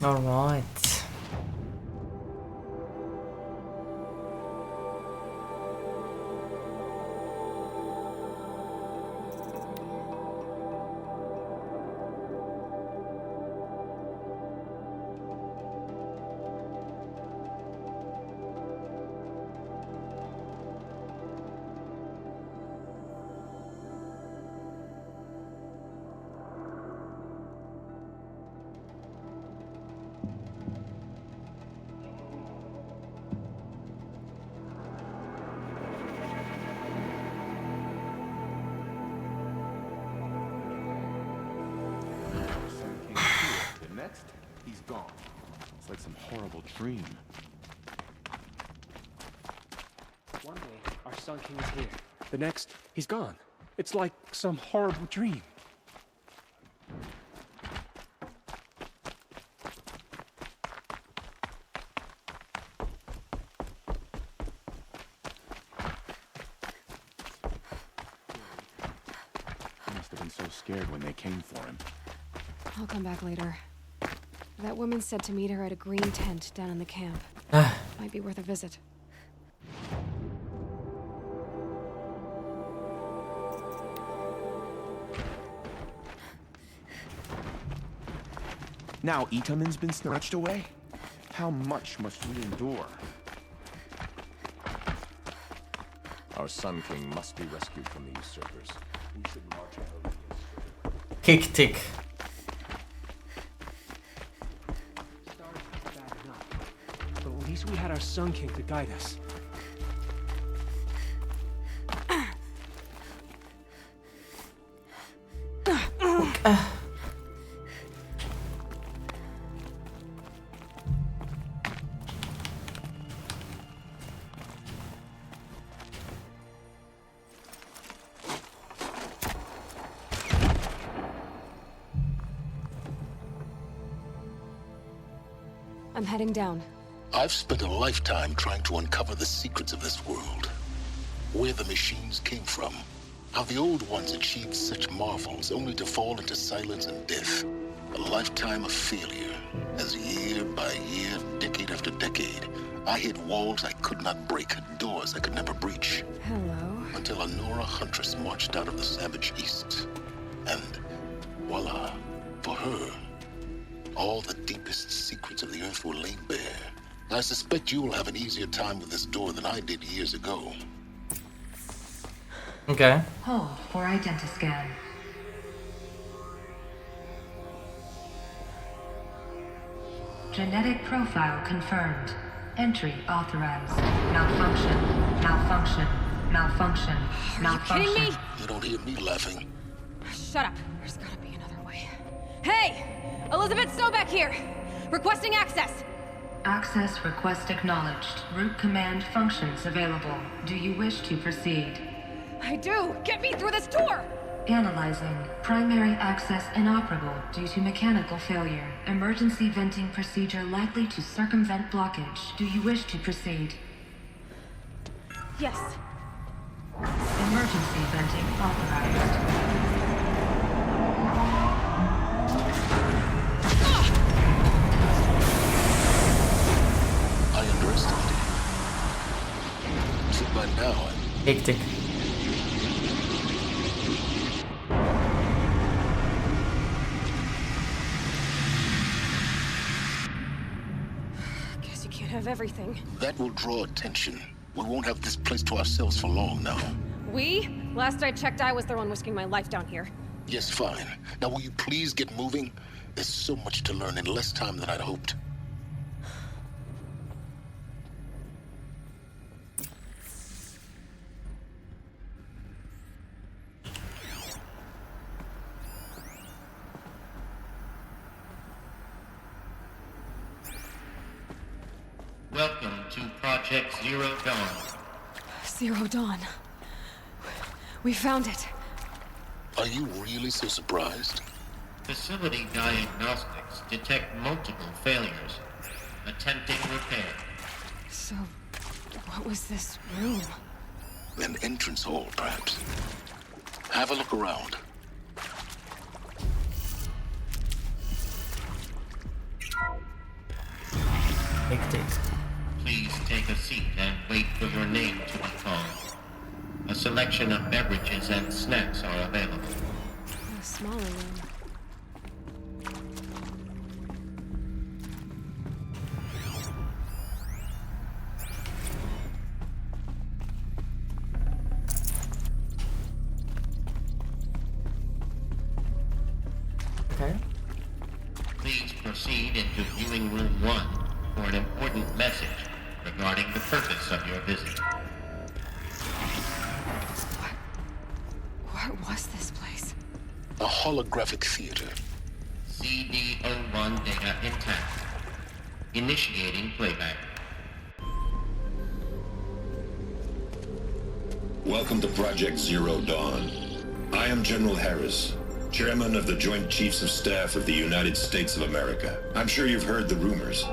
All right. Next, he's gone. It's like some horrible dream. One day, our Sun King is here. The next, he's gone. It's like some horrible dream. He must have been so scared when they came for him. I'll come back later. That woman said to meet her at a green tent down in the camp. Might be worth a visit. Now Itaman's been snatched away? How much must we endure? Our Sun King must be rescued from the usurpers. We should march ahead. Kick tick. Bad enough. But at least we had our Sun King to guide us. I'm heading down. I've spent a lifetime trying to uncover the secrets of this world. Where the machines came from. How the old ones achieved such marvels only to fall into silence and death. A lifetime of failure. As year by year, decade after decade, I hit walls I could not break, doors I could never breach. Hello. Until a Nora huntress marched out of the savage east. And voila, for her, all the deepest secrets of the earth were laid bare. I suspect you will have an easier time with this door than I did years ago. Okay. Hold for identiscan. Genetic profile confirmed. Entry authorized. Malfunction. Malfunction. Malfunction. Malfunction. Kidding me? You don't hear me laughing. Shut up. There's gotta be another way. Hey! Elizabeth Snowback here! Requesting access! Access request acknowledged. Root command functions available. Do you wish to proceed? I do! Get me through this door! Analyzing. Primary access inoperable due to mechanical failure. Emergency venting procedure likely to circumvent blockage. Do you wish to proceed? Yes. Emergency venting authorized. I underestimated you. So by now, Kick tick. Guess you can't have everything. that will draw attention. We won't have this place to ourselves for long now. We? Last I checked, I was the one risking my life down here. Yes, fine. Now will you please get moving? There's so much to learn in less time than I'd hoped. Welcome to Project Zero Dawn. Zero Dawn. We found it. Are you really so surprised? Facility diagnostics detect multiple failures. Attempting repair. So, what was this room? An entrance hall, perhaps. Have a look around. Hectic. Please take a seat and wait for your name to be called. A selection of beverages and snacks are available. A smaller room. Okay. Please proceed into viewing room 1 for an important message regarding the purpose of your visit. What was this place? A holographic theater. CD01 data intact. Initiating playback. Welcome to Project Zero Dawn. I am General Harris, Chairman of the Joint Chiefs of Staff of the United States of America. I'm sure you've heard the rumors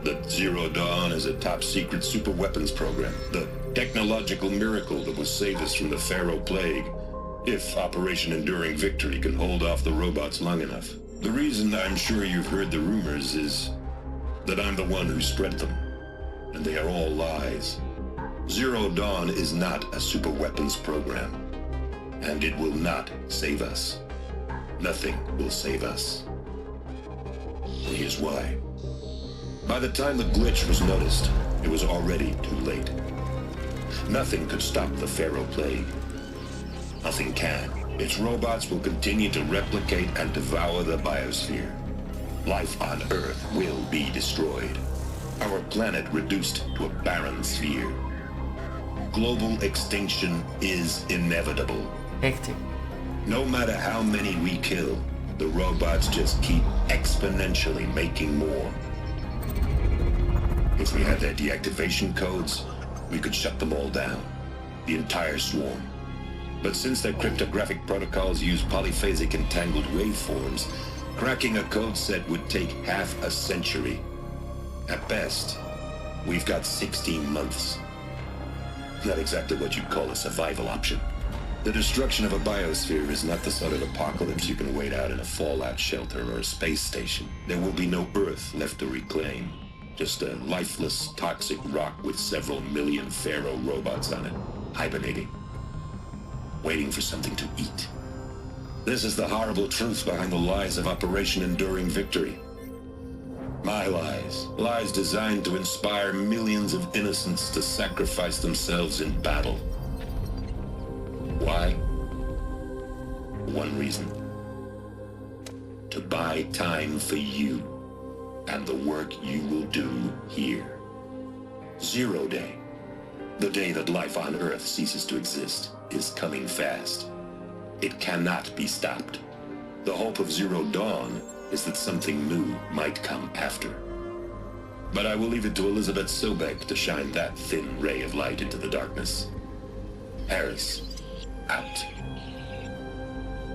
that Zero Dawn is a top-secret superweapons program, the technological miracle that will save us from the Pharaoh Plague, if Operation Enduring Victory can hold off the robots long enough. The reason I'm sure you've heard the rumors is that I'm the one who spread them, and they are all lies. Zero Dawn is not a superweapons program, and it will not save us. Nothing will save us. And here's why. By the time the glitch was noticed, it was already too late. Nothing could stop the Pharaoh Plague. Nothing can. Its robots will continue to replicate and devour the biosphere. Life on Earth will be destroyed. Our planet reduced to a barren sphere. Global extinction is inevitable. Hectic. No matter how many we kill, the robots just keep exponentially making more. If we had their deactivation codes, we could shut them all down. The entire swarm. But since their cryptographic protocols use polyphasic entangled waveforms, cracking a code set would take half a century. At best, we've got 16 months. Not exactly what you'd call a survival option. The destruction of a biosphere is not the sort of apocalypse you can wait out in a fallout shelter or a space station. There will be no Earth left to reclaim. Just a lifeless, toxic rock with several million Pharaoh robots on it, hibernating, waiting for something to eat. This is the horrible truth behind the lies of Operation Enduring Victory. My lies. Lies designed to inspire millions of innocents to sacrifice themselves in battle. Why? One reason. To buy time for you and the work you will do here. Zero Day, the day that life on Earth ceases to exist, is coming fast. It cannot be stopped. The hope of Zero Dawn is that something new might come after. But I will leave it to Elizabeth Sobek to shine that thin ray of light into the darkness. Harris, out.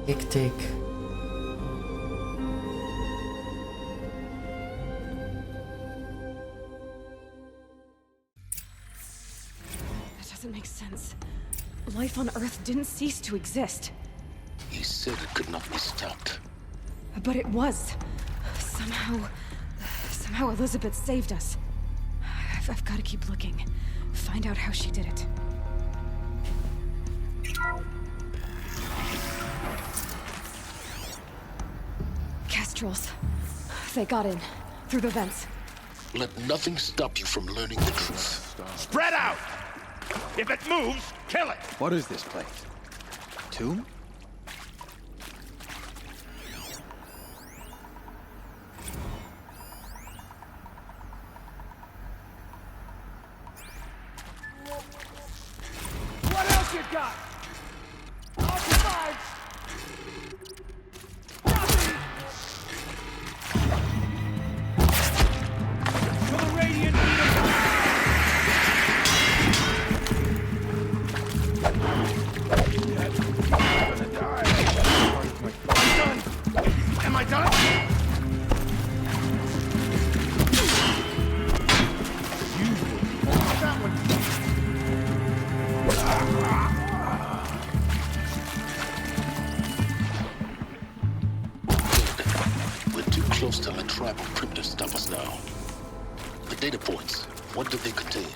Hectic. That doesn't make sense. Life on Earth didn't cease to exist. He said it could not be stopped. But it was. Somehow Elizabeth saved us. I've got to keep looking. Find out how she did it. Kestrels. They got in. Through the vents. Let nothing stop you from learning the truth. Spread out! If it moves, kill it! What is this place? Tomb? What else you got? I'll survive! To the Radiant Am I done? That one. We're too close to the tribal crypt to stop us now. The data points. What do they contain?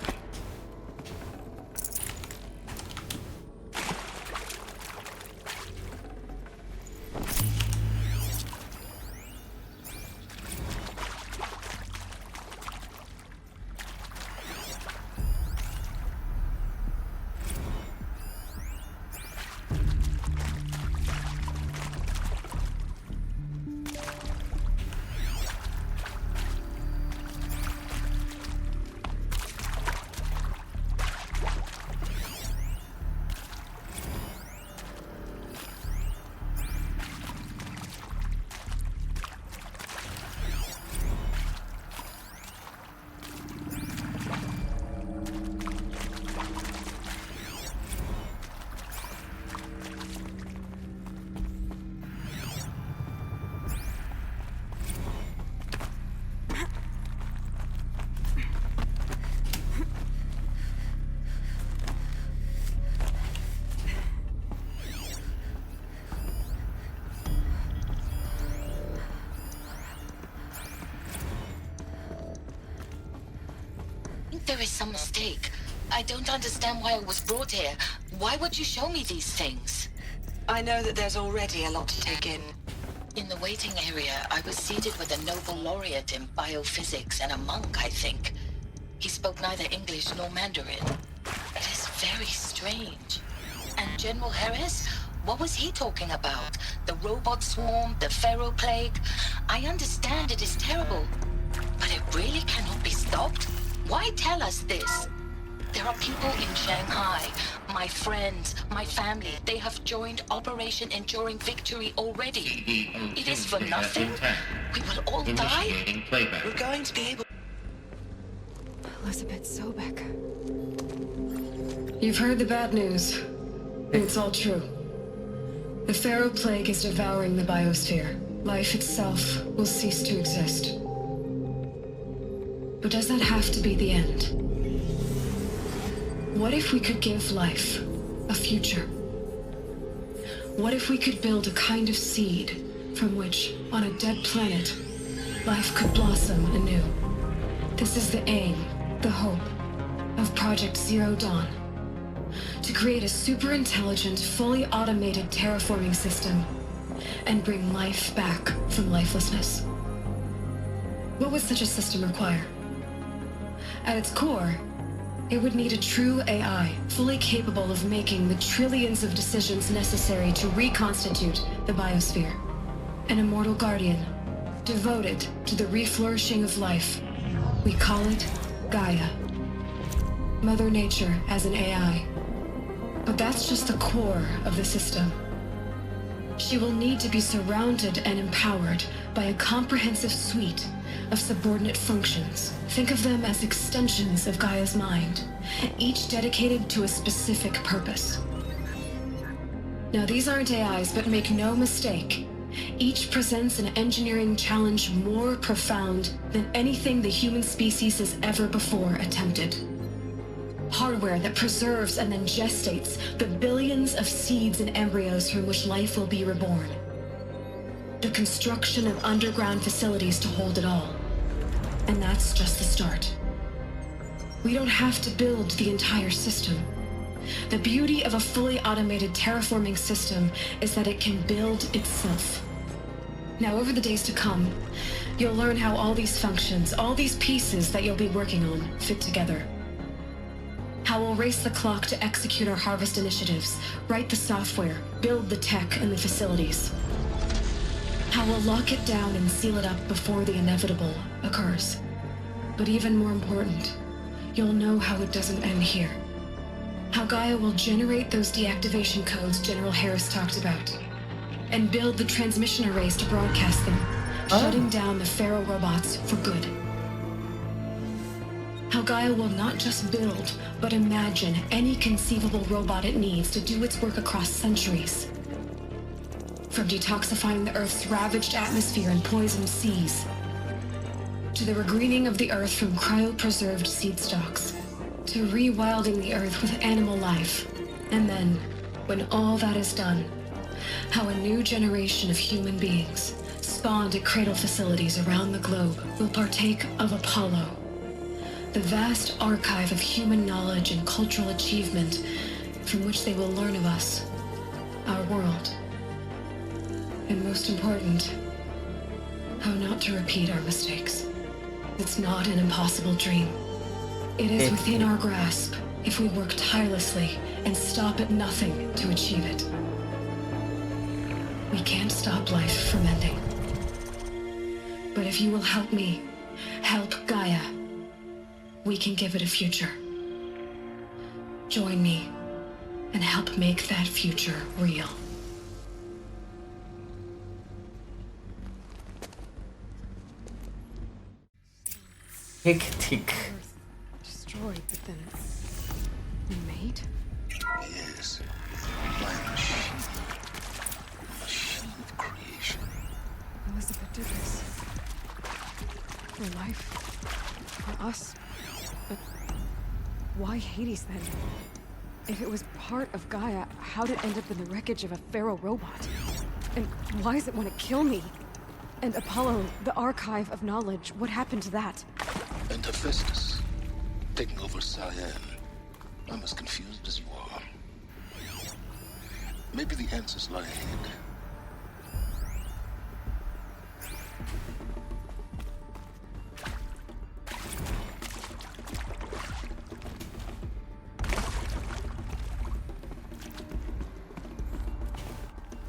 There is some mistake. I don't understand why I was brought here. Why would you show me these things? I know that there's already a lot to take in. In the waiting area, I was seated with a Nobel laureate in biophysics and a monk, I think. He spoke neither English nor Mandarin. It is very strange. And General Harris? What was he talking about? The robot swarm, the Pharaoh plague? I understand it is terrible, but it really cannot be stopped? Why tell us this? There are people in Shanghai, my friends, my family. They have joined Operation Enduring Victory already. It is for nothing? We will all die? We're going to be able... Elizabeth Sobek. You've heard the bad news. It's all true. The Pharaoh plague is devouring the biosphere. Life itself will cease to exist. But does that have to be the end? What if we could give life a future? What if we could build a kind of seed from which, on a dead planet, life could blossom anew? This is the aim, the hope, of Project Zero Dawn. To create a super-intelligent, fully automated terraforming system and bring life back from lifelessness. What would such a system require? At its core, it would need a true AI, fully capable of making the trillions of decisions necessary to reconstitute the biosphere. An immortal guardian, devoted to the reflourishing of life. We call it Gaia. Mother Nature as an AI. But that's just the core of the system. She will need to be surrounded and empowered by a comprehensive suite of subordinate functions. Think of them as extensions of Gaia's mind, each dedicated to a specific purpose. Now, these aren't AIs, but make no mistake, each presents an engineering challenge more profound than anything the human species has ever before attempted. Hardware that preserves and then gestates the billions of seeds and embryos from which life will be reborn. The construction of underground facilities to hold it all. And that's just the start. We don't have to build the entire system. The beauty of a fully automated terraforming system is that it can build itself. Now, over the days to come, you'll learn how all these functions, all these pieces that you'll be working on, fit together. How we'll race the clock to execute our harvest initiatives, write the software, build the tech and the facilities. How we'll lock it down and seal it up before the inevitable occurs. But even more important, you'll know how it doesn't end here. How Gaia will generate those deactivation codes General Harris talked about, and build the transmission arrays to broadcast them, shutting down the Pharaoh robots for good. How Gaia will not just build, but imagine any conceivable robot it needs to do its work across centuries. From detoxifying the Earth's ravaged atmosphere and poisoned seas, to the regreening of the Earth from cryopreserved seed stalks, to rewilding the Earth with animal life. And then, when all that is done, how a new generation of human beings, spawned at cradle facilities around the globe, will partake of Apollo, The vast archive of human knowledge and cultural achievement from which they will learn of us, our world. And most important, how not to repeat our mistakes. It's not an impossible dream. It is within our grasp if we work tirelessly and stop at nothing to achieve it. We can't stop life from ending. But if you will help me, help Gaia, we can give it a future. Join me and help make that future real. Hectic. Destroyed, but then remade? Yes. By a machine. A machine of creation. Elizabeth did this. For life. For us. But why Hades then? If it was part of Gaia, how'd it end up in the wreckage of a Pharaoh robot? And why does it want to kill me? And Apollo, the archive of knowledge, what happened to that? And Hephaestus, taking over Cyan. I'm as confused as you are. Maybe the answers lie ahead.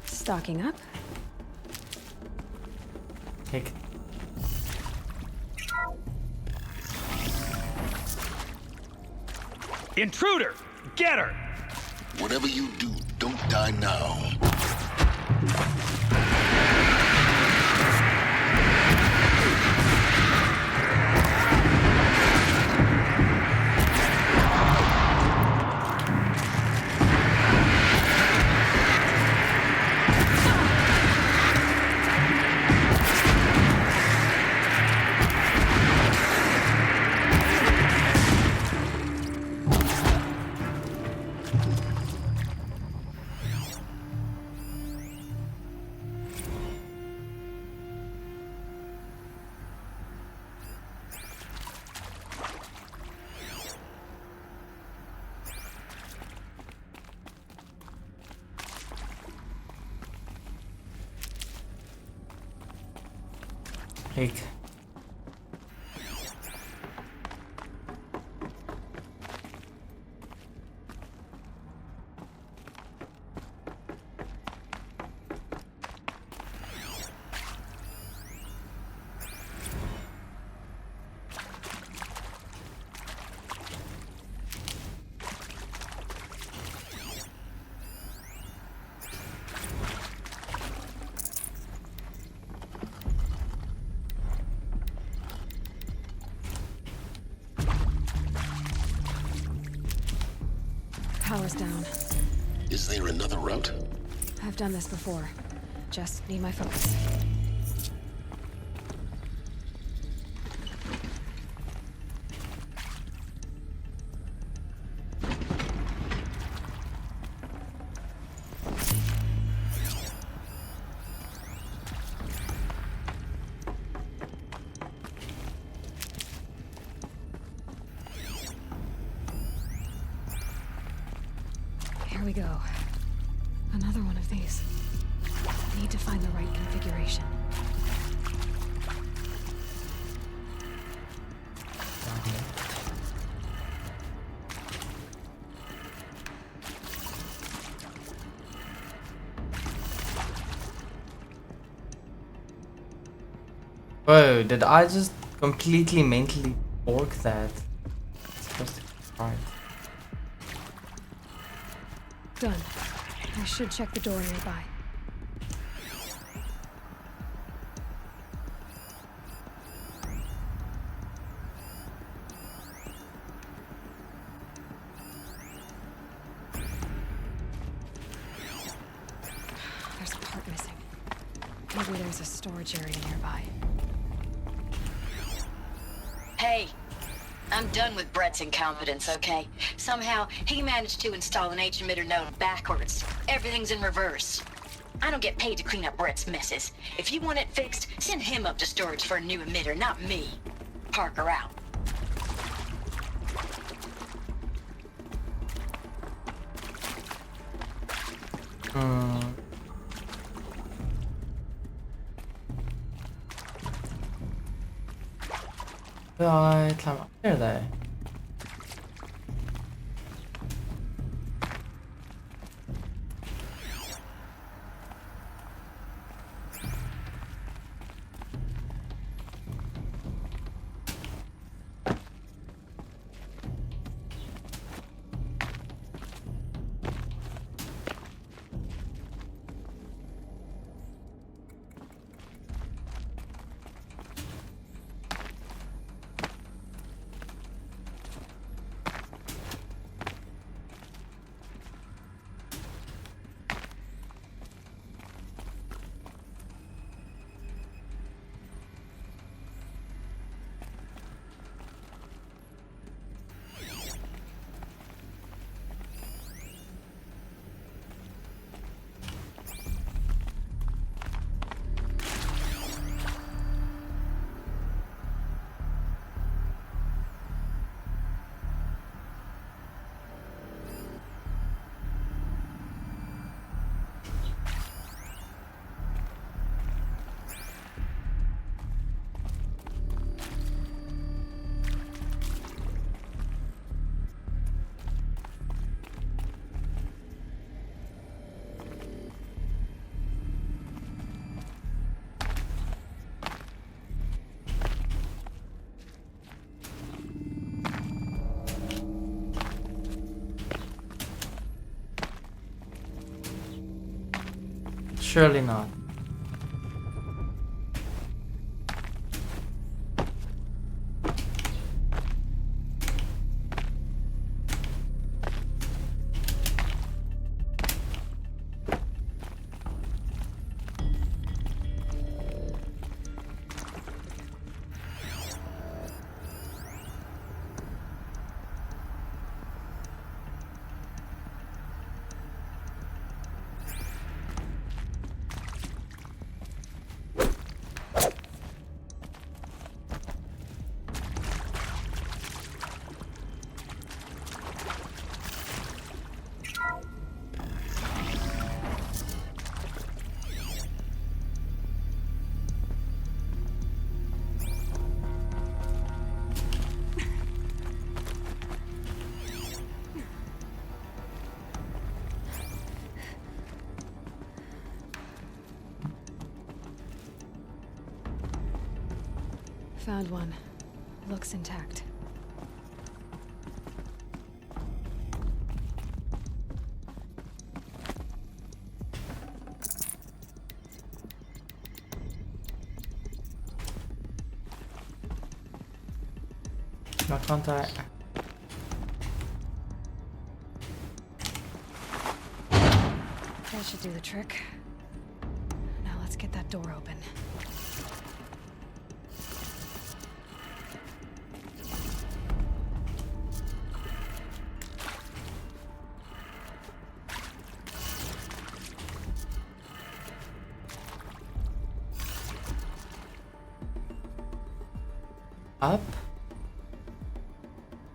Stocking up? Hectic. Intruder! Get her! Whatever you do, don't die now. Like, Power's down. Is there another route? I've done this before. Just need my focus. Here we go. Another one of these. Need to find the right configuration. whoa, did I just completely mentally bork that? It's supposed to be right. Done. I should check the door nearby. There's a part missing. Maybe there's a storage area nearby. Hey, I'm done with Brett's incompetence, okay? Somehow, he managed to install an H-emitter node backwards. Everything's in reverse. I don't get paid to clean up Brett's messes. If you want it fixed, send him up to storage for a new emitter, not me. Parker out. Jag يطلع غير ذا. Surely not. Found one. Looks intact. No contact. That should do the trick. Now let's get that door open. Up,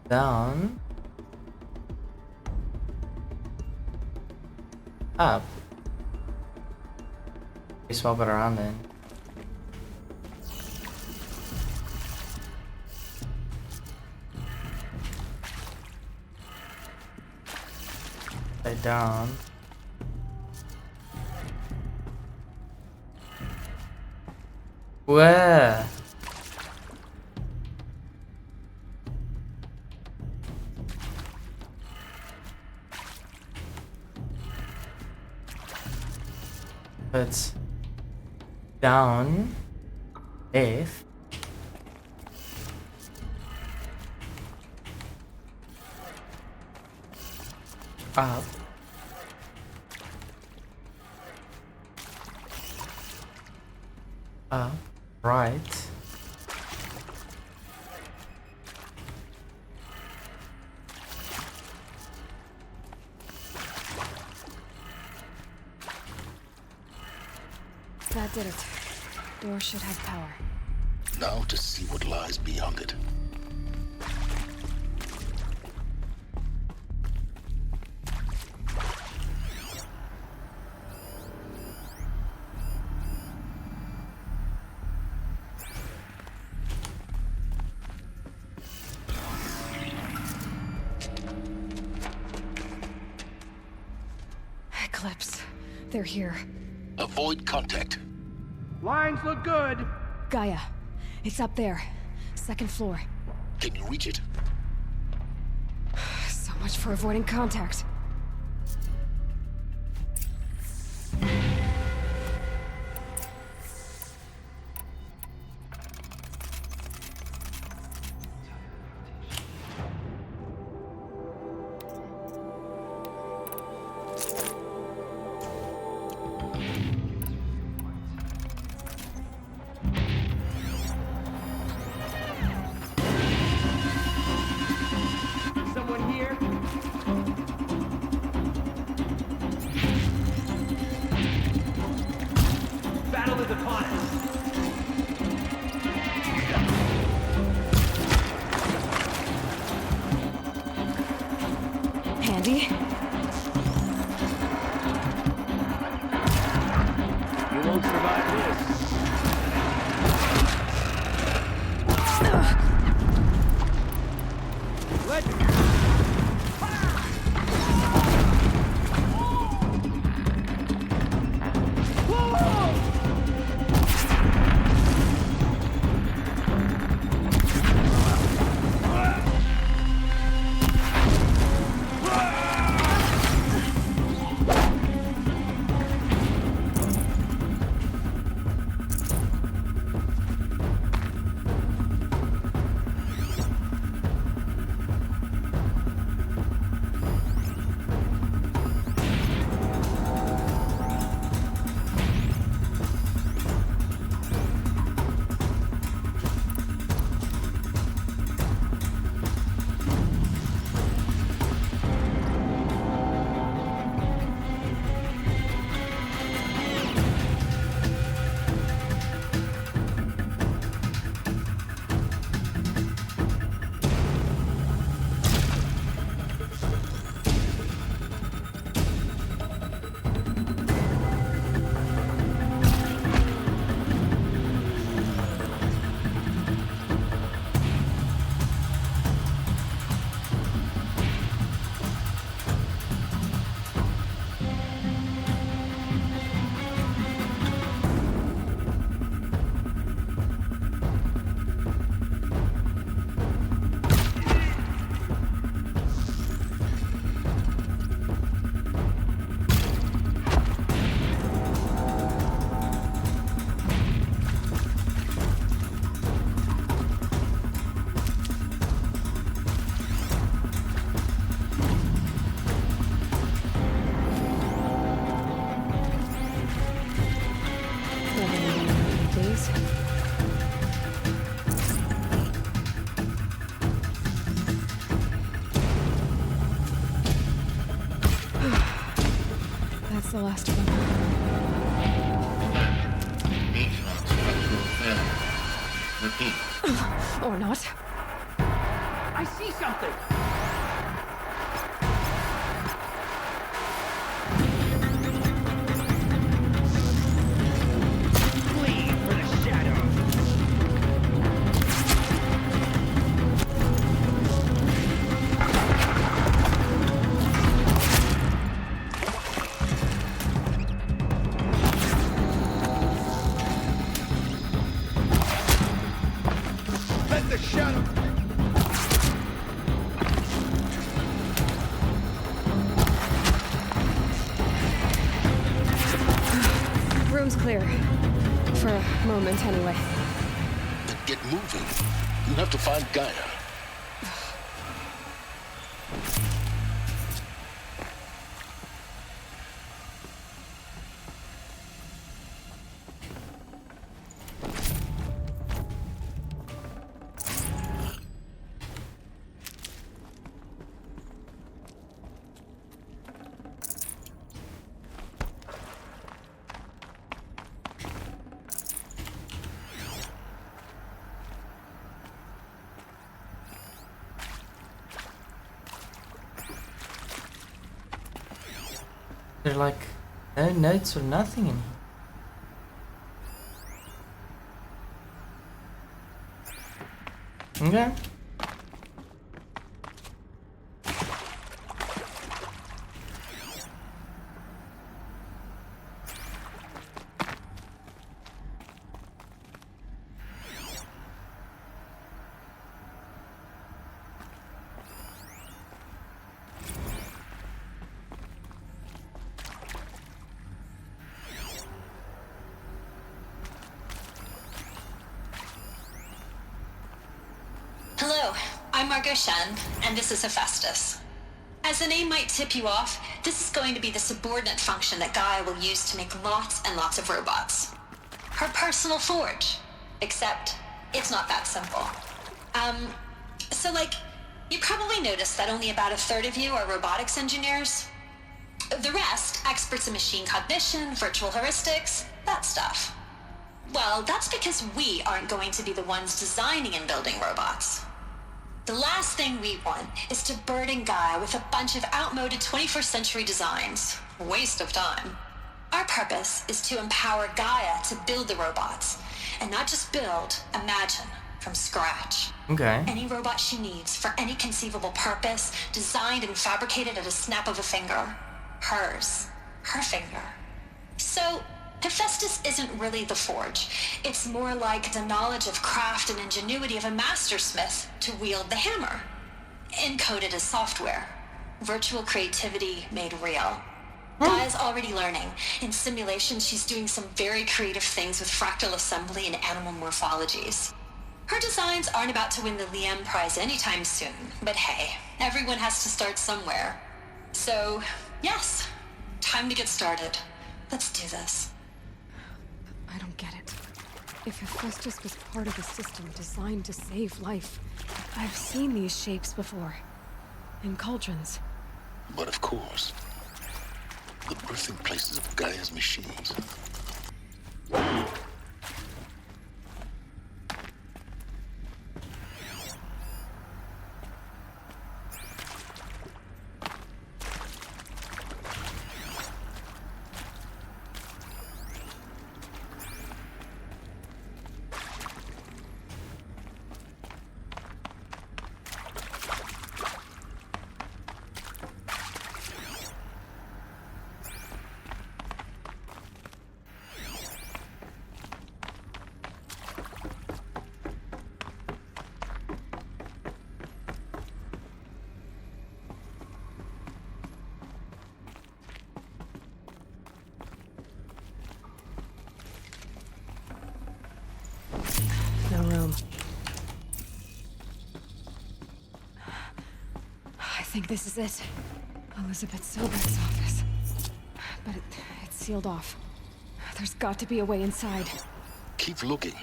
down, up. We swap it around then. Stay down. Where? It's down, left, up, up, right, That did it. Door should have power. Now to see what lies beyond it. They're here. Avoid contact. Lines look good. Gaia. It's up there. Second floor. Can you reach it? So much for avoiding contact. Someone here? Battle is upon us. Handy? You won't survive this. That's the last of them. H-lock structural failure. Repeat. Or not. I see something. Flee for the shadows. Let the shadow. Room's clear. For a moment, anyway. Then get moving. You have to find Gaia. There are like no notes or nothing in here. Okay. I'm Margot Shen, and this is Hephaestus. As the name might tip you off, this is going to be the subordinate function that Gaia will use to make lots and lots of robots. Her personal forge. Except, it's not that simple. So you probably noticed that only about a third of you are robotics engineers. The rest, experts in machine cognition, virtual heuristics, that stuff. Well, that's because we aren't going to be the ones designing and building robots. The last thing we want is to burden Gaia with a bunch of outmoded 21st century designs. Waste of time. Our purpose is to empower Gaia to build the robots, and not just build, imagine, from scratch. Okay. Any robot she needs for any conceivable purpose, designed and fabricated at a snap of a finger. Hers. Her finger. So, Hephaestus isn't really the forge. It's more like the knowledge of craft and ingenuity of a mastersmith to wield the hammer. Encoded as software. Virtual creativity made real. Gaia's already learning. In simulation, she's doing some very creative things with fractal assembly and animal morphologies. Her designs aren't about to win the Liam Prize anytime soon, but hey, everyone has to start somewhere. So, yes, time to get started. Let's do this. I don't get it. If Hephaestus was part of a system designed to save life, I've seen these shapes before. In cauldrons. But of course, the birthing places of Gaia's machines. No room. I think this is it. Elizabeth Sobek's office. But it's sealed off. There's got to be a way inside. Keep looking.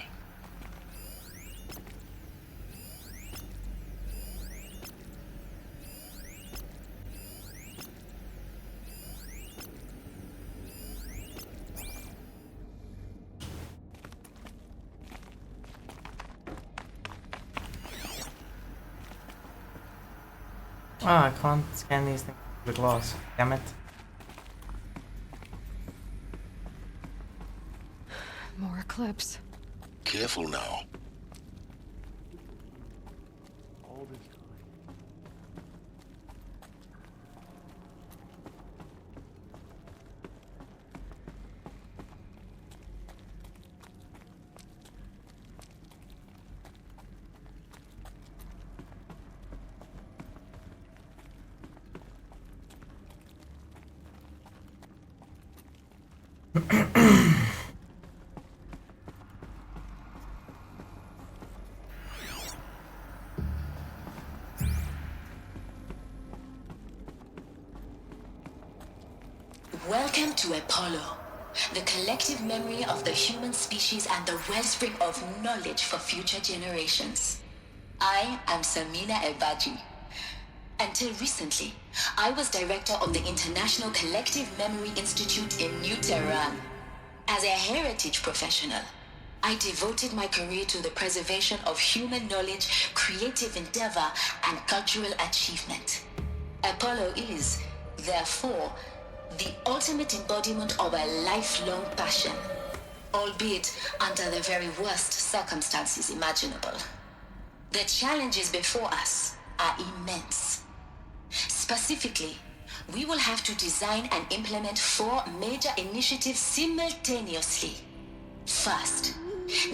Ah, I can't scan these things with the glass. Damn it. More eclipse. Careful now. All this time. Welcome to Apollo, the collective memory of the human species and the wellspring of knowledge for future generations. I am Samina Ebaji. Until recently, I was director of the International Collective Memory Institute in New Tehran. As a heritage professional, I devoted my career to the preservation of human knowledge, creative endeavor, and cultural achievement. Apollo is, therefore, the ultimate embodiment of a lifelong passion, albeit under the very worst circumstances imaginable. The challenges before us are immense. Specifically, we will have to design and implement 4 major initiatives simultaneously. First,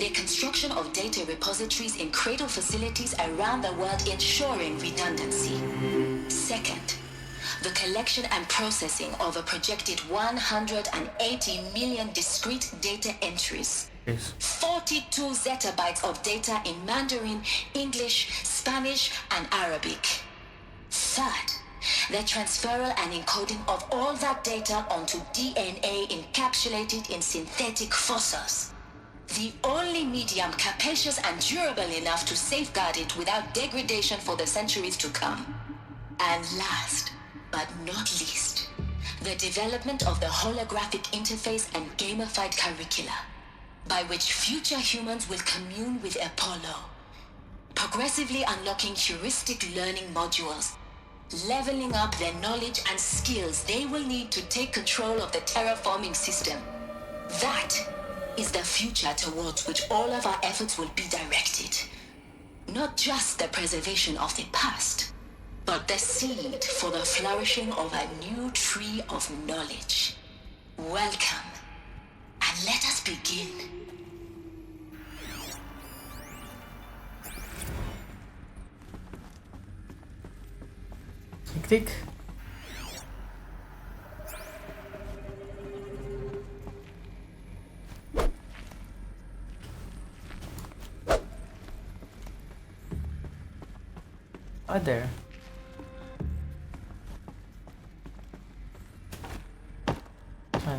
the construction of data repositories in cradle facilities around the world ensuring redundancy. Second, the collection and processing of a projected 180 million discrete data entries. 42 zettabytes of data in Mandarin, English, Spanish, and Arabic. Third, the transferal and encoding of all that data onto DNA encapsulated in synthetic fossils. The only medium capacious and durable enough to safeguard it without degradation for the centuries to come. And last, but not least, the development of the holographic interface and gamified curricula, by which future humans will commune with Apollo, progressively unlocking heuristic learning modules, leveling up their knowledge and skills they will need to take control of the terraforming system. That is the future towards which all of our efforts will be directed. Not just the preservation of the past, but the seed for the flourishing of a new tree of knowledge. Welcome, and let us begin. Tick tick. Hi there. I know.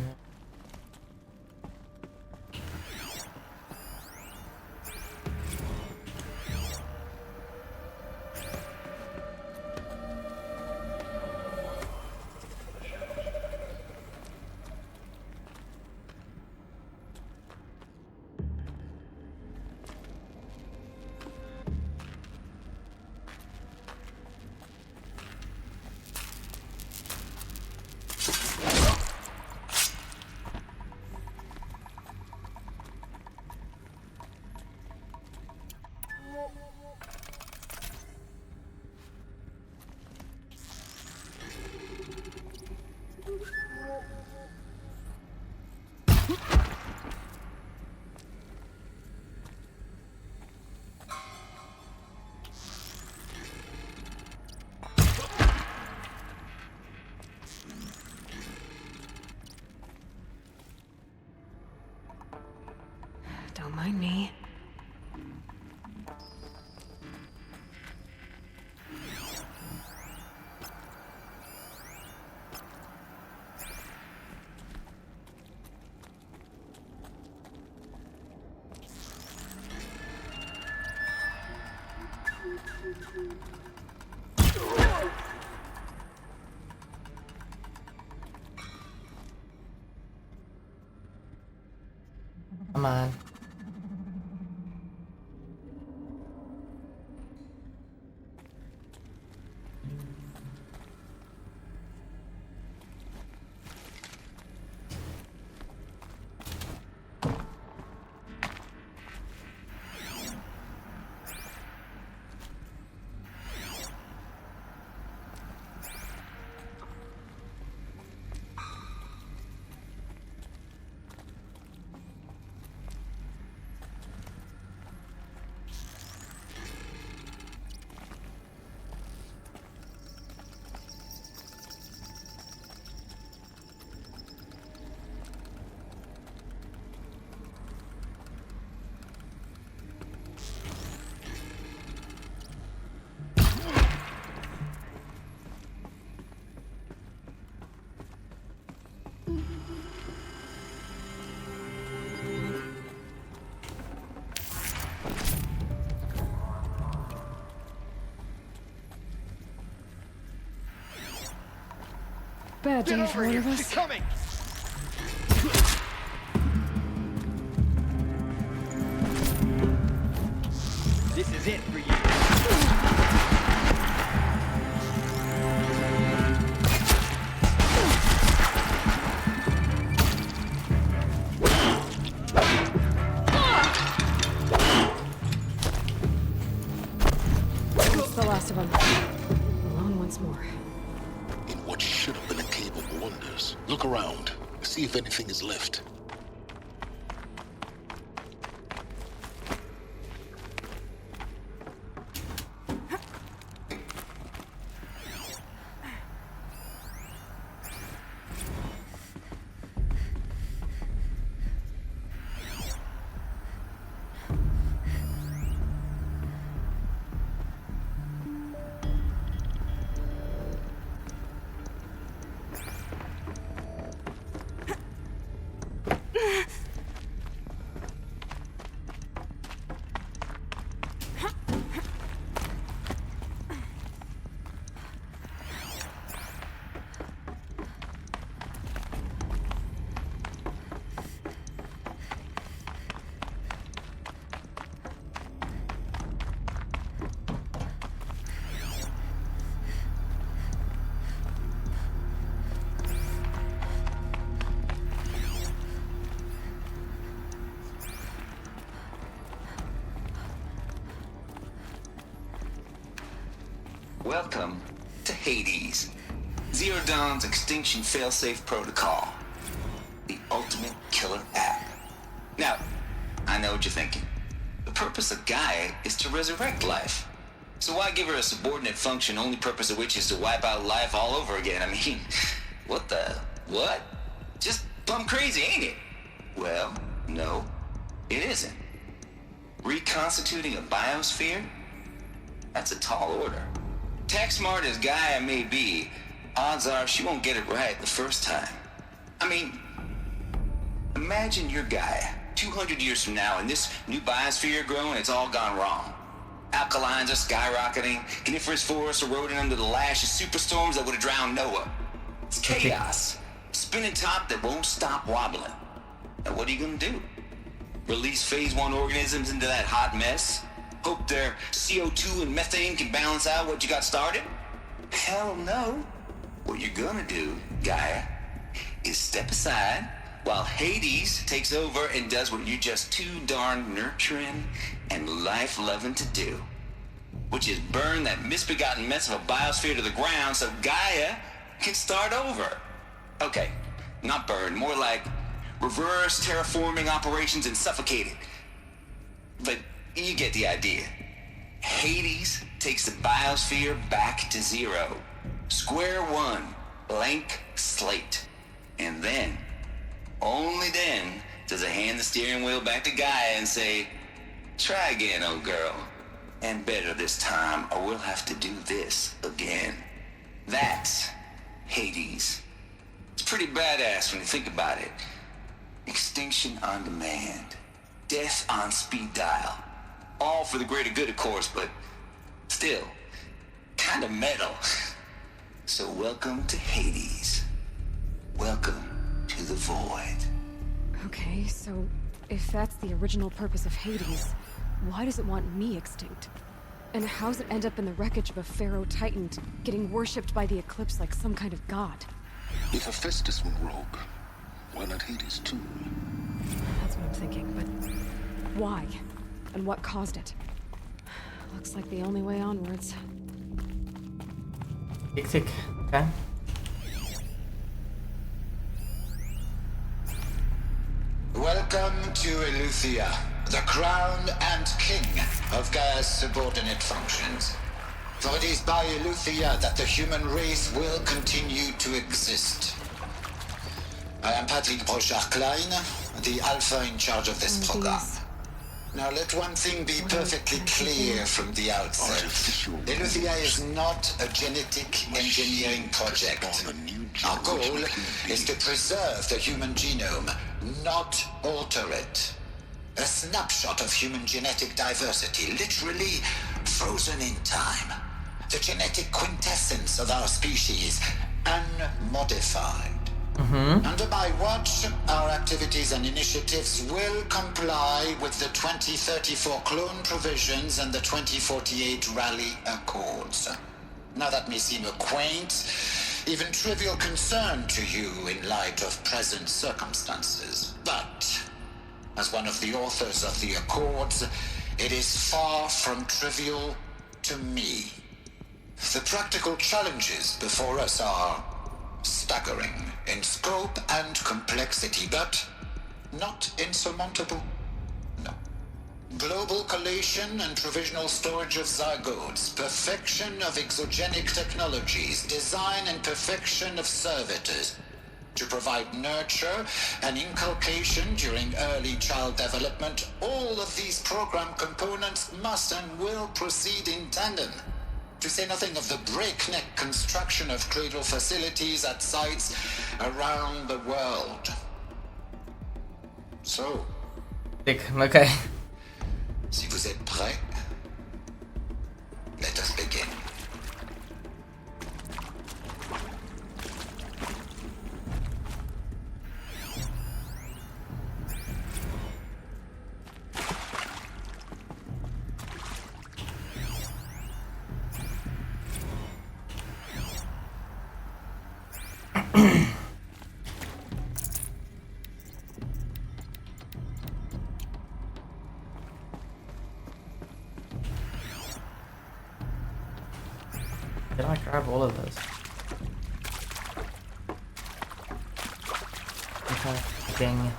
Don't mind me. Come on. Bad day for one of us. She's coming! This is it for you. That's the last of them. Alone once more. In what should have been a cave of wonders. Look around. See if anything is left. Welcome to Hades, Zero Dawn's extinction failsafe protocol. The ultimate killer app. Now, I know what you're thinking. The purpose of Gaia is to resurrect life. So why give her a subordinate function, only purpose of which is to wipe out life all over again? I mean, what? Just plumb crazy, ain't it? Well, no, it isn't. Reconstituting a biosphere? That's a tall order. Tech smart as Gaia may be, odds are she won't get it right the first time. I mean, imagine your Gaia 200 years from now and this new biosphere growing, it's all gone wrong. Alkalines are skyrocketing, coniferous forests eroding under the lash of superstorms that would have drowned Noah. It's chaos. Spinning top that won't stop wobbling. Now what are you gonna do? Release phase 1 organisms into that hot mess? Hope their CO2 and methane can balance out what you got started? Hell no. What you're gonna do, Gaia, is step aside while Hades takes over and does what you're just too darn nurturing and life-loving to do, which is burn that misbegotten mess of a biosphere to the ground so Gaia can start over. Okay, not burn, more like reverse terraforming operations and suffocate it. But you get the idea. Hades takes the biosphere back to zero. Square one, blank slate. And then, only then, does it hand the steering wheel back to Gaia and say, try again, old girl. And better this time, or we'll have to do this again. That's Hades. It's pretty badass when you think about it. Extinction on demand. Death on speed dial. All for the greater good, of course, but still, kind of metal. So welcome to Hades. Welcome to the void. Okay, so if that's the original purpose of Hades, why does it want me extinct? And how's it end up in the wreckage of a pharaoh titan, getting worshipped by the Eclipse like some kind of god? If Hephaestus went rogue, why not Hades too? That's what I'm thinking, but why? And what caused it? Looks like the only way onwards. Tick, okay. Welcome to Eleuthia, the crown and king of Gaia's subordinate functions. For it is by Eleuthia that the human race will continue to exist. I am Patrick Brochard-Klein, the Alpha in charge of this program. Now let one thing be perfectly clear from the outset. Eleuthia is not a genetic engineering project. Our goal is to preserve the human genome, not alter it. A snapshot of human genetic diversity, literally frozen in time. The genetic quintessence of our species, unmodified. Under my watch, our activities and initiatives will comply with the 2034 clone provisions and the 2048 Rally Accords. Now that may seem a quaint, even trivial concern to you in light of present circumstances, but as one of the authors of the Accords, it is far from trivial to me. The practical challenges before us are staggering in scope and complexity, but not insurmountable. No. Global collation and provisional storage of zygotes, perfection of exogenic technologies, design and perfection of servitors, to provide nurture and inculcation during early child development. All of these program components must and will proceed in tandem. To say nothing of the breakneck construction of cradle facilities at sites around the world. So, okay. Si vous êtes prêts, let us begin. Did I grab all of this? Okay, dang.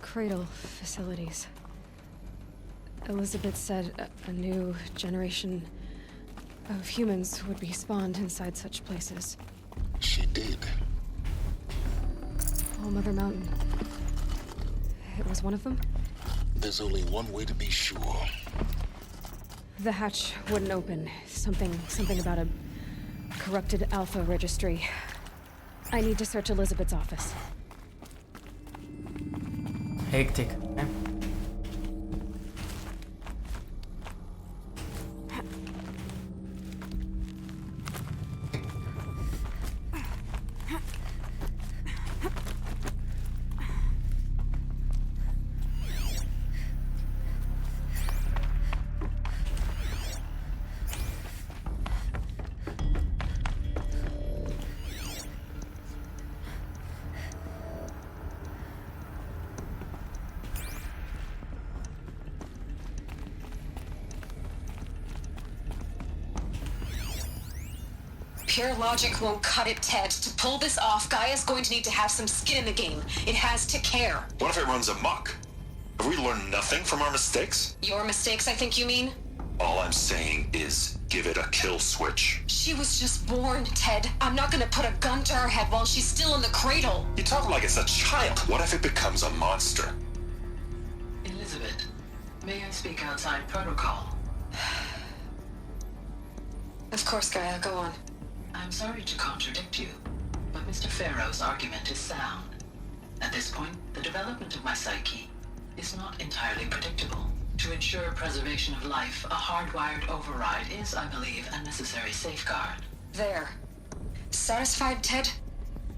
Cradle facilities. Elizabeth said a new generation of humans would be spawned inside such places. She did. All Mother Mountain. It was one of them? There's only one way to be sure. The hatch wouldn't open. Something about a corrupted Alpha registry. I need to search Elizabeth's office. Hectic. Okay. Pure logic won't cut it, Ted. To pull this off, Gaia's going to need to have some skin in the game. It has to care. What if it runs amok? Have we learned nothing from our mistakes? Your mistakes, I think you mean? All I'm saying is give it a kill switch. She was just born, Ted. I'm not gonna put a gun to her head while she's still in the cradle. You talk like it's a child. What if it becomes a monster? Elizabeth, may I speak outside protocol? Of course, Gaia, go on. I'm sorry to contradict you, but Mr. Farrow's argument is sound. At this point, the development of my psyche is not entirely predictable. To ensure preservation of life, a hardwired override is, I believe, a necessary safeguard. There. Satisfied, Ted?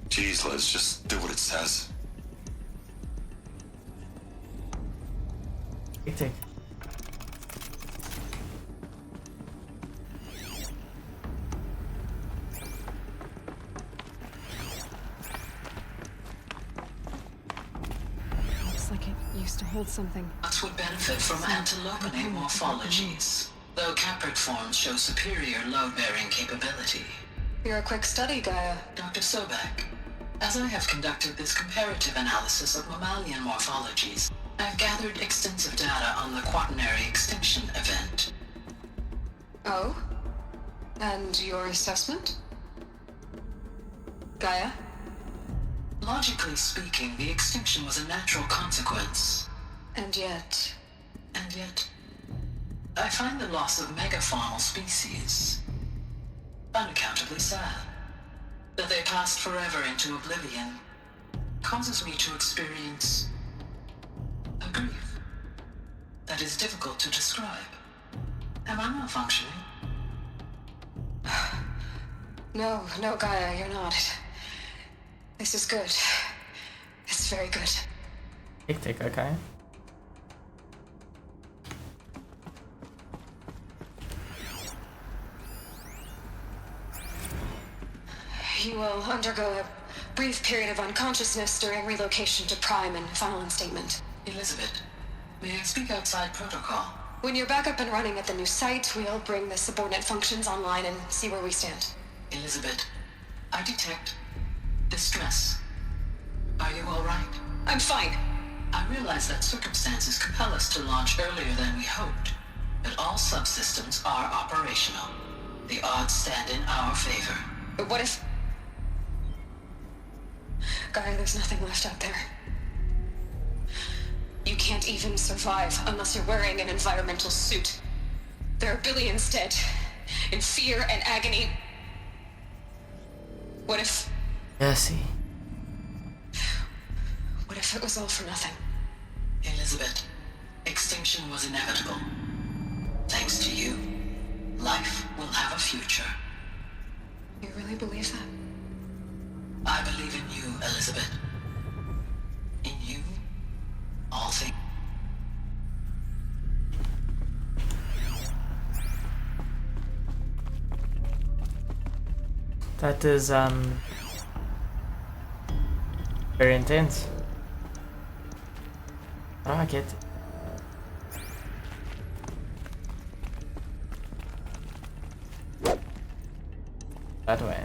Jeez, Liz, just do what it says. Hectic. Like it used to hold something. Nuts would benefit from antilopinate morphologies, though caprid forms show superior load-bearing capability. You're a quick study, Gaia. Dr. Sobek, as I have conducted this comparative analysis of mammalian morphologies, I've gathered extensive data on the quaternary extinction event. Oh? And your assessment? Gaia? Logically speaking, the extinction was a natural consequence. And yet, I find the loss of megafaunal species unaccountably sad. That they passed forever into oblivion causes me to experience a grief that is difficult to describe. Am I malfunctioning? No, Gaia, you're not. This is good. It's very good. Hectic, okay. You will undergo a brief period of unconsciousness during relocation to Prime and final instatement. Elizabeth, may I speak outside protocol? When you're back up and running at the new site, we'll bring the subordinate functions online and see where we stand. Elizabeth, I detect distress. Are you all right? I'm fine. I realize that circumstances compel us to launch earlier than we hoped, but all subsystems are operational. The odds stand in our favor. But what if... Gaia, there's nothing left out there. You can't even survive unless you're wearing an environmental suit. There are billions dead, in fear and agony. What if... Jesse. What if it was all for nothing? Elizabeth, extinction was inevitable. Thanks to you, life will have a future. You really believe that? I believe in you, Elizabeth. In you, all things. That is very intense. Oh, I get it. That way.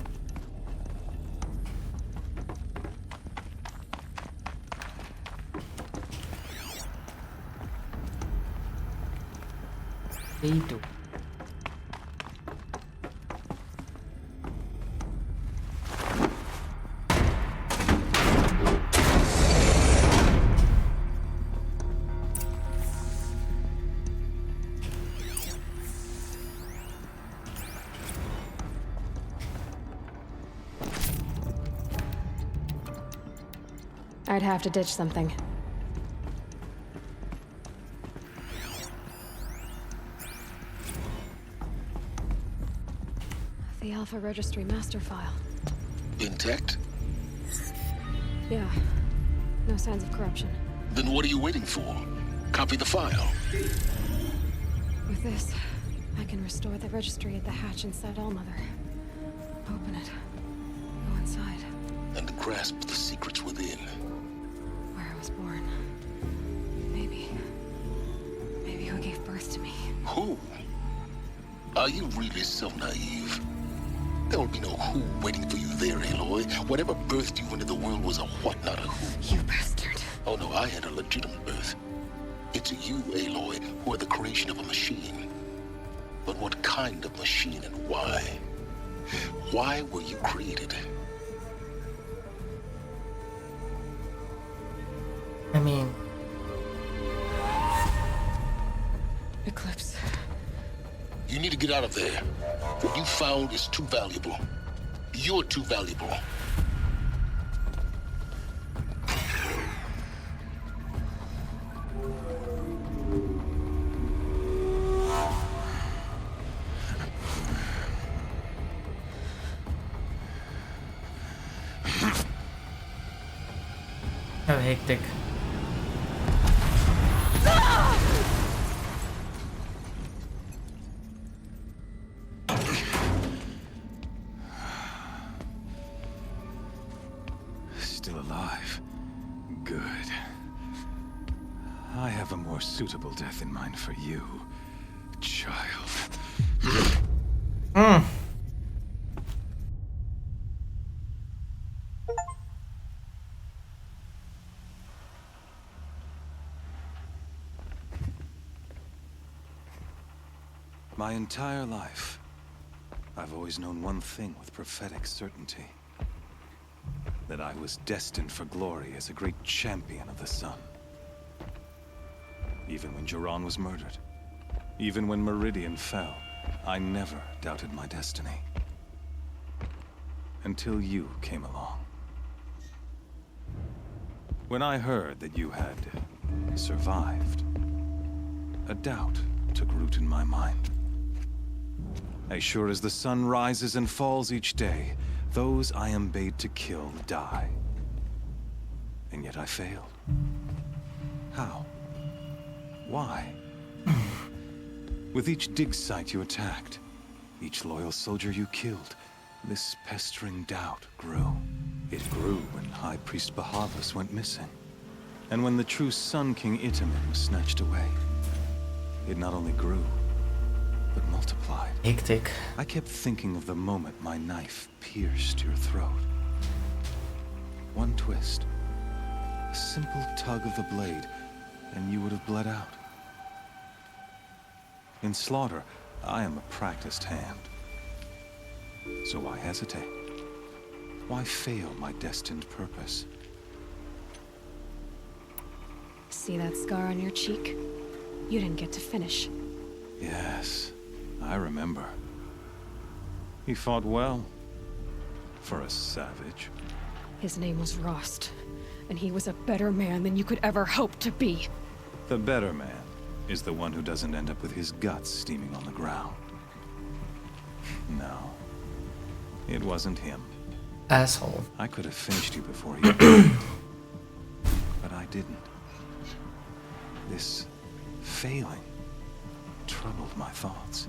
B2. I'd have to ditch something. The Alpha Registry master file. Intact? Yeah. No signs of corruption. Then what are you waiting for? Copy the file. With this, I can restore the registry at the hatch inside Allmother. Open it. Go inside. And grasp the secrets within. Where I was born. Maybe who gave birth to me. Who? Are you really so naive? There will be no who waiting for you there, Aloy. Whatever birthed you into the world was a what, not a who. You bastard. Oh no, I had a legitimate birth. It's you, Aloy, who are the creation of a machine. But what kind of machine and why? Why were you created? I mean... Eclipse. You need to get out of there. What you found is too valuable. You're too valuable. How hectic. Still alive. Good. I have a more suitable death in mind for you, child. My entire life, I've always known one thing with prophetic certainty. That I was destined for glory as a great champion of the sun. Even when Jiran was murdered, even when Meridian fell, I never doubted my destiny. Until you came along. When I heard that you had survived, a doubt took root in my mind. As sure as the sun rises and falls each day, those I am bade to kill die. And yet I failed. How? Why? With each dig site you attacked, each loyal soldier you killed, this pestering doubt grew. It grew when High Priest Bahavas went missing. And when the true Sun King Itamen was snatched away. It not only grew, but multiplied. Hectic. I kept thinking of the moment my knife pierced your throat. One twist, a simple tug of the blade, and you would have bled out. In slaughter, I am a practiced hand. So why hesitate? Why fail my destined purpose? See that scar on your cheek? You didn't get to finish. Yes, I remember. He fought well. For a savage. His name was Rost, and he was a better man than you could ever hope to be. The better man is the one who doesn't end up with his guts steaming on the ground. No. It wasn't him. Asshole. I could have finished you before you did. But I didn't. This failing troubled my thoughts.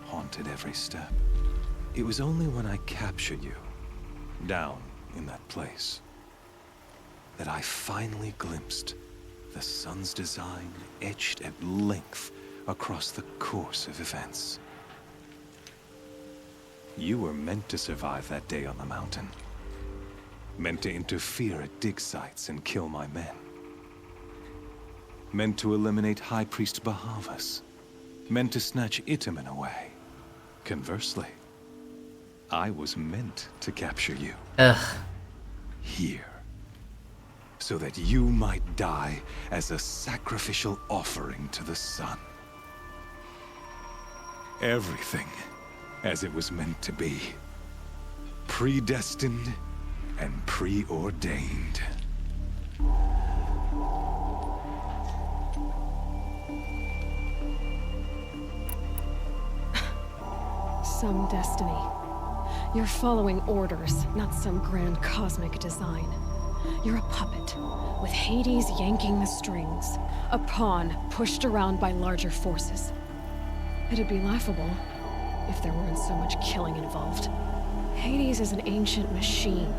Haunted every step. It was only when I captured you, down in that place, that I finally glimpsed the sun's design etched at length across the course of events. You were meant to survive that day on the mountain. Meant to interfere at dig sites and kill my men. Meant to eliminate High Priest Bahavas. Meant to snatch Itamen away. Conversely, I was meant to capture you. Here. So that you might die as a sacrificial offering to the sun. Everything as it was meant to be. Predestined and preordained. Some destiny. You're following orders, not some grand cosmic design. You're a puppet, with Hades yanking the strings. A pawn pushed around by larger forces. It'd be laughable if there weren't so much killing involved. Hades is an ancient machine,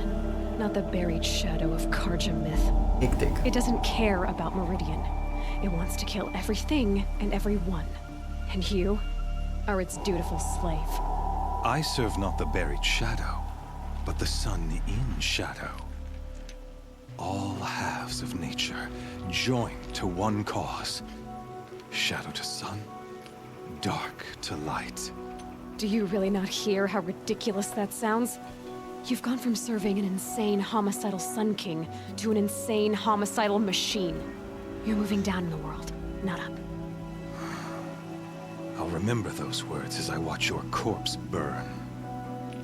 not the buried shadow of Karja myth. It doesn't care about Meridian. It wants to kill everything and everyone. And you are its dutiful slave. I serve not the buried shadow, but the sun in shadow. All halves of nature joined to one cause. Shadow to sun, dark to light. Do you really not hear how ridiculous that sounds? You've gone from serving an insane homicidal Sun King to an insane homicidal machine. You're moving down in the world, not up. I'll remember those words as I watch your corpse burn.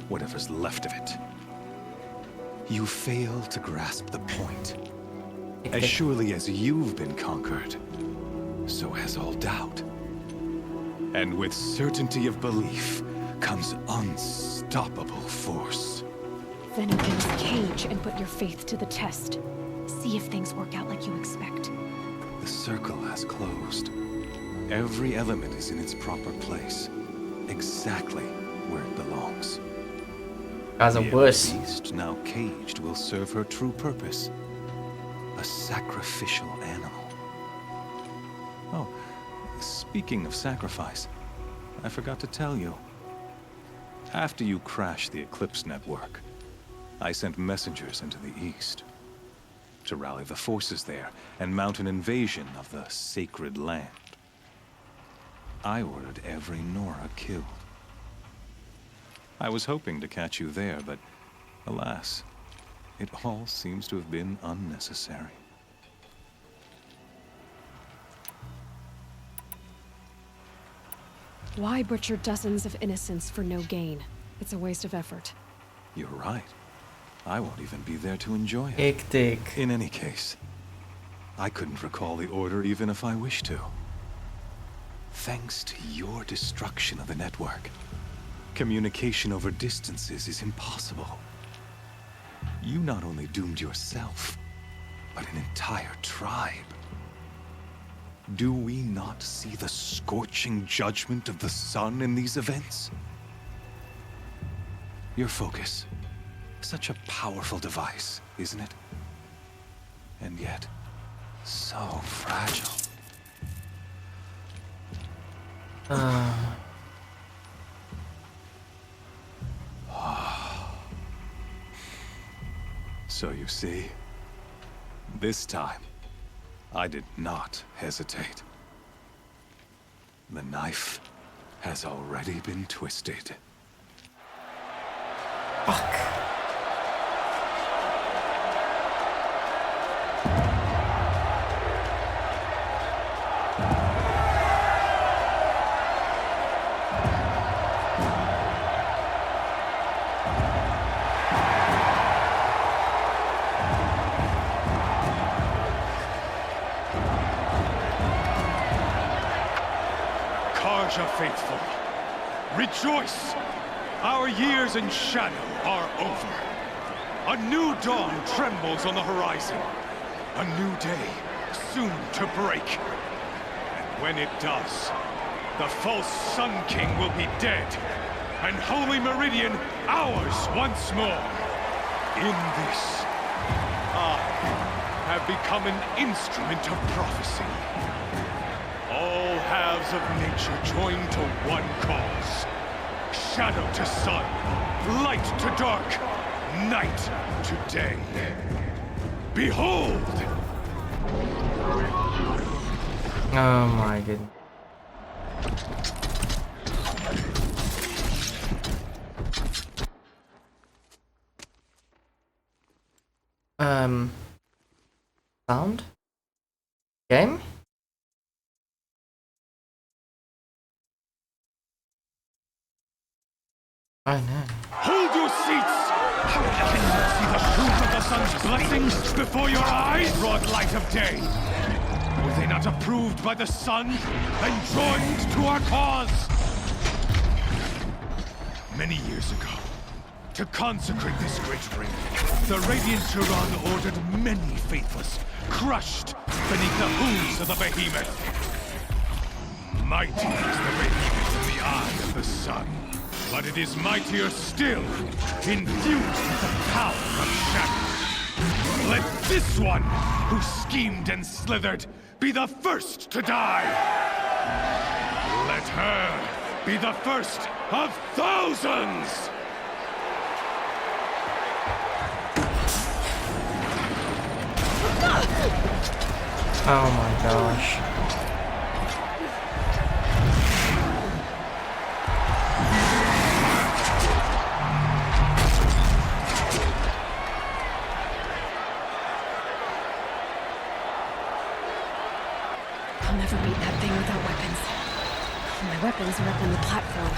Whatever's left of it. You fail to grasp the point. As surely as you've been conquered, so has all doubt. And with certainty of belief comes unstoppable force. Then open this cage and put your faith to the test. See if things work out like you expect. The circle has closed. Every element is in its proper place. Exactly where it belongs. As a worse. The beast, now caged, will serve her true purpose. A sacrificial animal. Oh, speaking of sacrifice, I forgot to tell you. After you crashed the Eclipse network, I sent messengers into the east to rally the forces there and mount an invasion of the sacred land. I ordered every Nora killed. I was hoping to catch you there, but alas, it all seems to have been unnecessary. Why butcher dozens of innocents for no gain? It's a waste of effort. You're right. I won't even be there to enjoy it. Hectic. In any case, I couldn't recall the order even if I wished to. Thanks to your destruction of the network, communication over distances is impossible. You not only doomed yourself, but an entire tribe. Do we not see the scorching judgment of the sun in these events? Your focus, such a powerful device, isn't it? And yet, so fragile. So you see, this time, I did not hesitate. The knife has already been twisted. Fuck. Karja faithful, rejoice! Our years in shadow are over. A new dawn trembles on the horizon. A new day soon to break. And when it does, the false Sun King will be dead, and Holy Meridian ours once more. In this, I have become an instrument of prophecy. All halves of nature join to one cause. Shadow to sun, light to dark, night to day. Behold! Oh my goodness. Sound? Game? I know. Hold your seats! Can you see the truth of the sun's blessings before your eyes? Broad light of day. Were they not approved by the sun and joined to our cause? Many years ago, to consecrate this great ring, the Radiant Turan ordered many faithless, crushed beneath the hooves of the behemoth. Mighty is the radiance in the eye of the sun, but it is mightier still, infused with the power of shadow. Let this one, who schemed and slithered, be the first to die. Let her be the first of thousands! Oh my gosh. I'll never beat that thing without weapons. My weapons are up on the platform.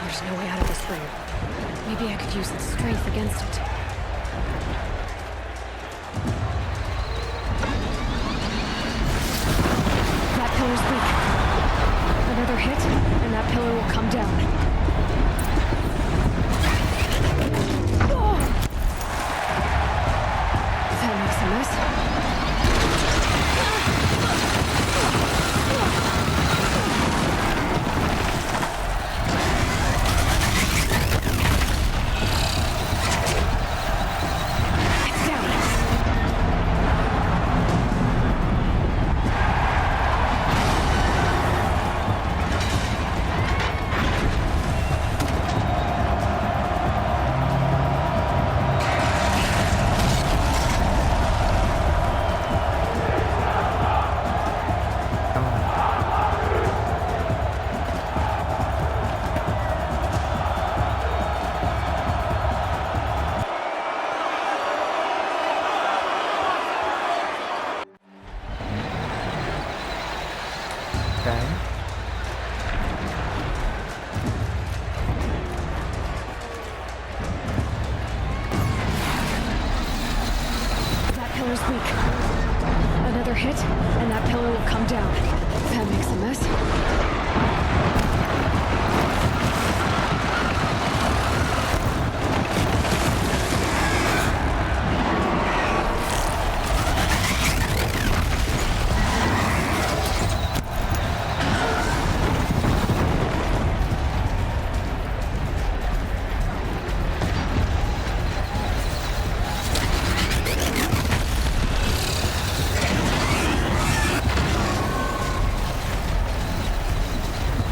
There's no way out of this ring. Maybe I could use its strength against it. That pillar's weak. Another hit, and that pillar will come down. Oh! That makes a mess. Another hit, and that pillar will come down. That makes a mess.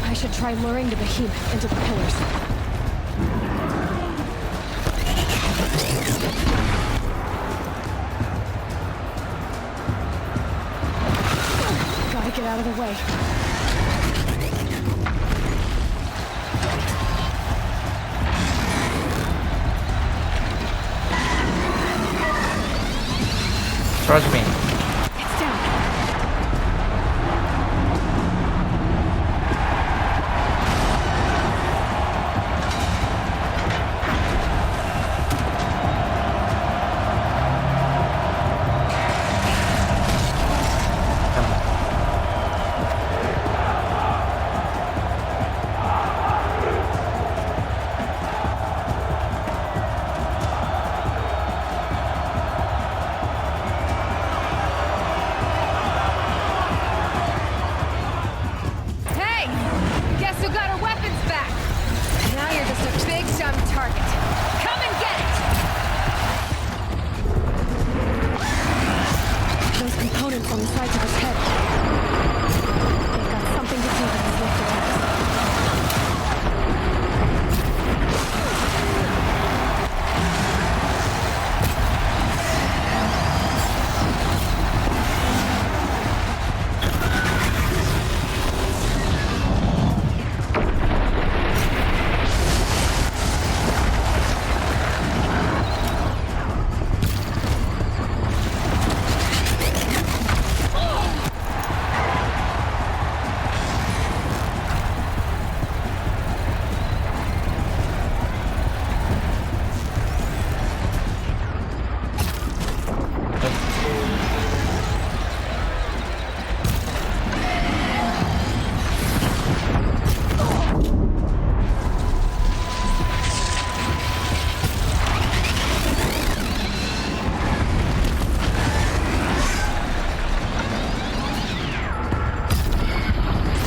I should try luring the behemoth into the pillars. Gotta get out of the way. Trust me. It's down.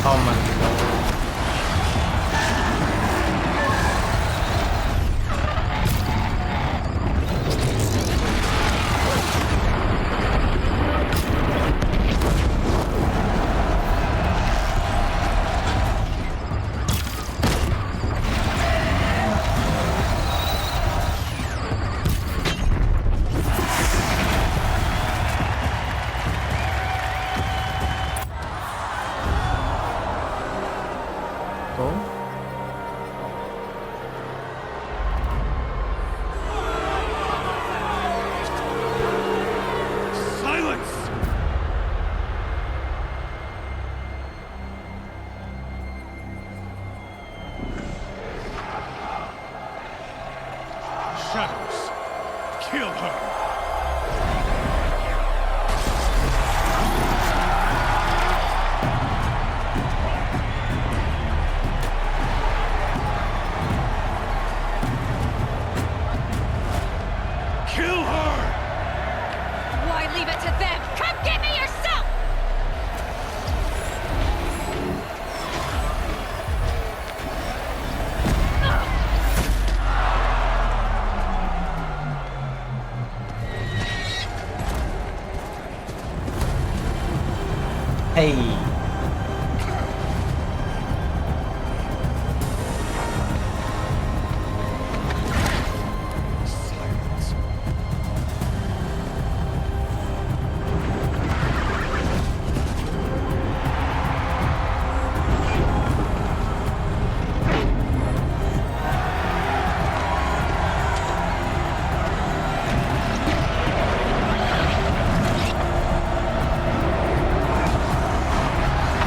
Oh my god. Shadows. Kill her. Kill her! Why leave it to them? Come get me yourself! Hey.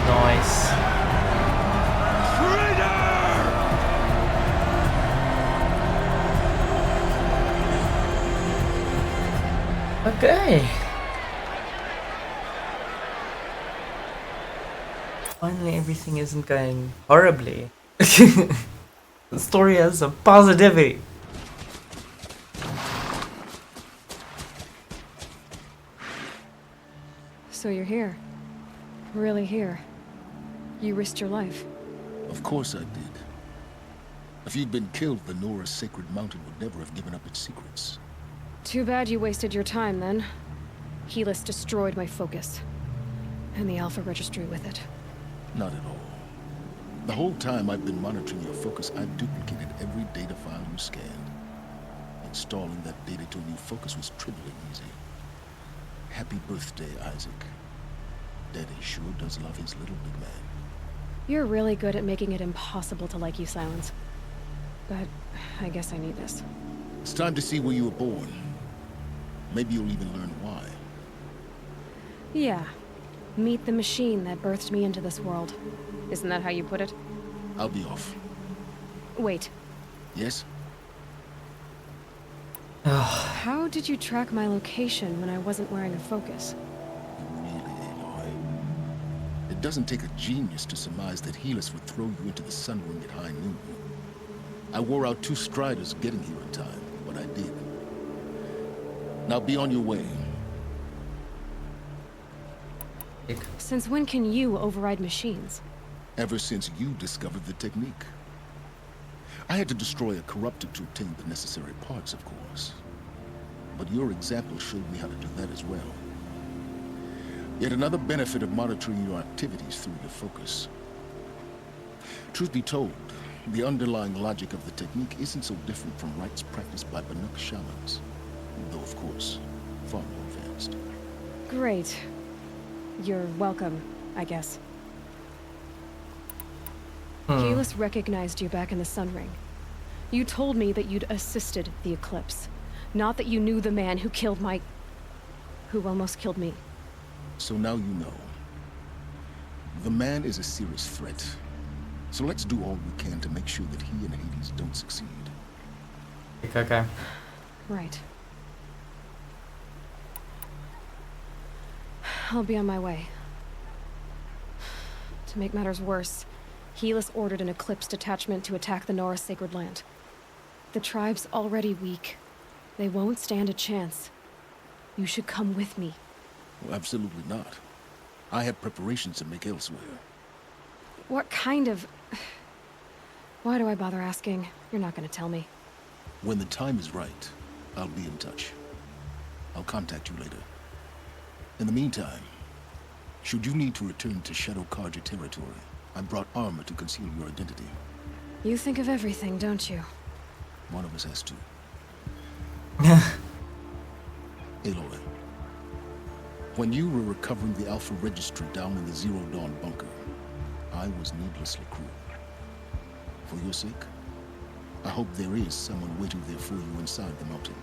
Nice. Okay. Finally, everything isn't going horribly. The story has some positivity. So you're here. Really here. You risked your life. Of course I did. If you'd been killed, the Nora's sacred mountain would never have given up its secrets. Too bad you wasted your time, then. Helis destroyed my focus. And the Alpha Registry with it. Not at all. The whole time I've been monitoring your focus, I've duplicated every data file you scanned. Installing that data to a new focus was trivially easy. Happy birthday, Isaac. Daddy sure does love his little big man. You're really good at making it impossible to like you, Silence. But I guess I need this. It's time to see where you were born. Maybe you'll even learn why. Yeah. Meet the machine that birthed me into this world. Isn't that how you put it? I'll be off. Wait. Yes? How did you track my location when I wasn't wearing a focus? Really, Aloy? It doesn't take a genius to surmise that Helis would throw you into the sun ring at high noon. I wore out 2 striders getting here in time, but I did. Now be on your way. Since when can you override machines? Ever since you discovered the technique. I had to destroy a corruptor to obtain the necessary parts, of course. But your example showed me how to do that as well. Yet another benefit of monitoring your activities through your focus. Truth be told, the underlying logic of the technique isn't so different from rites practiced by Banuk shamans. Though, of course, far more advanced. Great. You're welcome, I guess. Helis recognized you back in the Sun Ring. You told me that you'd assisted the Eclipse. Not that you knew the man who killed my... who almost killed me. So now you know. The man is a serious threat. So let's do all we can to make sure that he and Hades don't succeed. Okay. Right. I'll be on my way. To make matters worse, Helis ordered an Eclipse detachment to attack the Nora Sacred Land. The tribe's already weak. They won't stand a chance. You should come with me. Well, absolutely not. I have preparations to make elsewhere. What kind of... Why do I bother asking? You're not gonna tell me. When the time is right, I'll be in touch. I'll contact you later. In the meantime, should you need to return to Shadow Karja territory, I brought armor to conceal your identity. You think of everything, don't you? One of us has to. Aloy, when you were recovering the Alpha Register down in the Zero Dawn bunker, I was needlessly cruel. For your sake, I hope there is someone waiting there for you inside the mountain.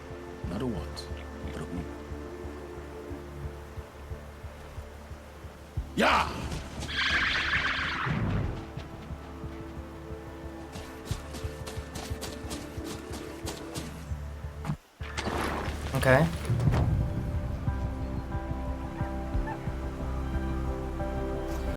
Not a what, but a who. Yeah! Okay.